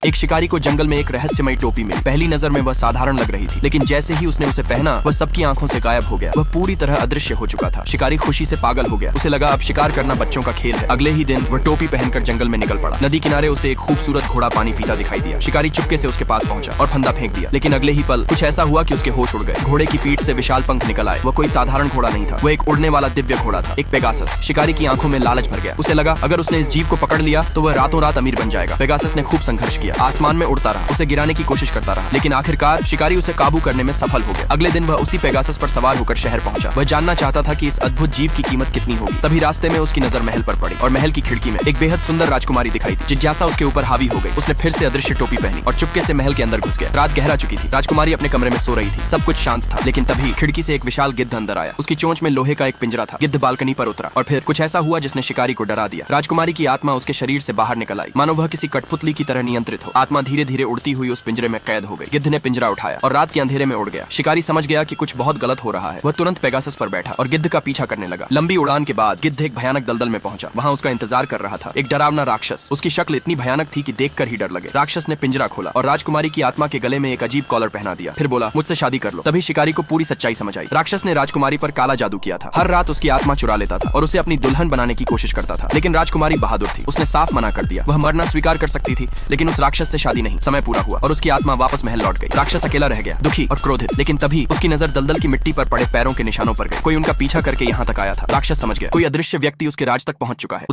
एक शिकारी को जंगल में एक रहस्यमयी टोपी मिली। पहली नजर में वह साधारण लग रही थी, लेकिन जैसे ही उसने उसे पहना वह सबकी आंखों से गायब हो गया। वह पूरी तरह अदृश्य हो चुका था। शिकारी खुशी से पागल हो गया। उसे लगा अब शिकार करना बच्चों का खेल है। अगले ही दिन वह टोपी पहनकर जंगल में निकल पड़ा। नदी किनारे उसे एक खूबसूरत घोड़ा पानी पीता दिखाई दिया। शिकारी चुपके से उसके पास पहुंचा और फंदा फेंक दिया, लेकिन अगले ही पल कुछ ऐसा हुआ कि उसके होश उड़ गए। घोड़े की पीठ से विशाल पंख निकल आए। वह कोई साधारण घोड़ा नहीं था, वह एक उड़ने वाला दिव्य घोड़ा था, एक पेगासस। शिकारी की आंखों में लालच भर गया। उसे लगा अगर उसने इस जीव को पकड़ लिया तो वह रातों रात अमीर बन जाएगा। पेगासस ने खूब संघर्ष किया, आसमान में उड़ता रहा, उसे गिराने की कोशिश करता रहा, लेकिन आखिरकार शिकारी उसे काबू करने में सफल हो गया। अगले दिन वह उसी पेगासस पर सवार होकर शहर पहुंचा। वह जानना चाहता था कि इस अद्भुत जीव की कीमत कितनी होगी। तभी रास्ते में उसकी नजर महल पर पड़ी और महल की खिड़की में एक बेहद सुंदर राजकुमारी दिखाई दी। जिज्ञासा उसके ऊपर हावी हो गई। उसने फिर से अदृश्य टोपी पहनी और चुपके से महल के अंदर घुस गया। रात गहरा चुकी थी। राजकुमारी अपने कमरे में सो रही थी। सब कुछ शांत था, लेकिन तभी खिड़की से एक विशाल गिद्ध अंदर आया। उसकी चोंच में लोहे का एक पिंजरा था। गिद्ध बालकनी पर उतरा और फिर कुछ ऐसा हुआ जिसने शिकारी को डरा दिया। राजकुमारी की आत्मा उसके शरीर से बाहर निकल आई, मानो वह किसी कठपुतली की तरह नियंत्रित हो। आत्मा धीरे धीरे उड़ती हुई उस पिंजरे में कैद हो गई। गिद्ध ने पिंजरा उठाया और रात के अंधेरे में उड़ गया। शिकारी समझ गया कि कुछ बहुत गलत हो रहा है। वह तुरंत पेगासस पर बैठा और गिद्ध का पीछा करने लगा। लंबी उड़ान के बाद गिद्ध एक भयानक दलदल में पहुंचा। वहां उसका इंतजार कर रहा था एक डरावना राक्षस। उसकी शक्ल इतनी भयानक थी कि देखकर ही डर लगे। राक्षस ने पिंजरा खोला और राजकुमारी की आत्मा के गले में एक अजीब कॉलर पहना दिया। फिर बोला, मुझसे शादी कर लो। तभी शिकारी को पूरी सच्चाई समझ आई। राक्षस ने राजकुमारी पर काला जादू किया था। हर रात उसकी आत्मा चुरा लेता था और उसे अपनी दुल्हन बनाने की कोशिश करता था। लेकिन राजकुमारी बहादुर थी। उसने साफ मना कर दिया। वह मरना स्वीकार कर सकती थी, लेकिन उस राक्षस से शादी नहीं। समय पूरा हुआ और उसकी आत्मा वापस महल लौट गई। राक्षस अकेला रह गया, दुखी और क्रोधित। लेकिन तभी उसकी नजर दलदल की मिट्टी पर पड़े पैरों के निशानों पर गई। कोई उनका पीछा करके यहाँ तक आया था। राक्षस समझ गया कोई अदृश्य व्यक्ति उसके राज तक पहुंच चुका है।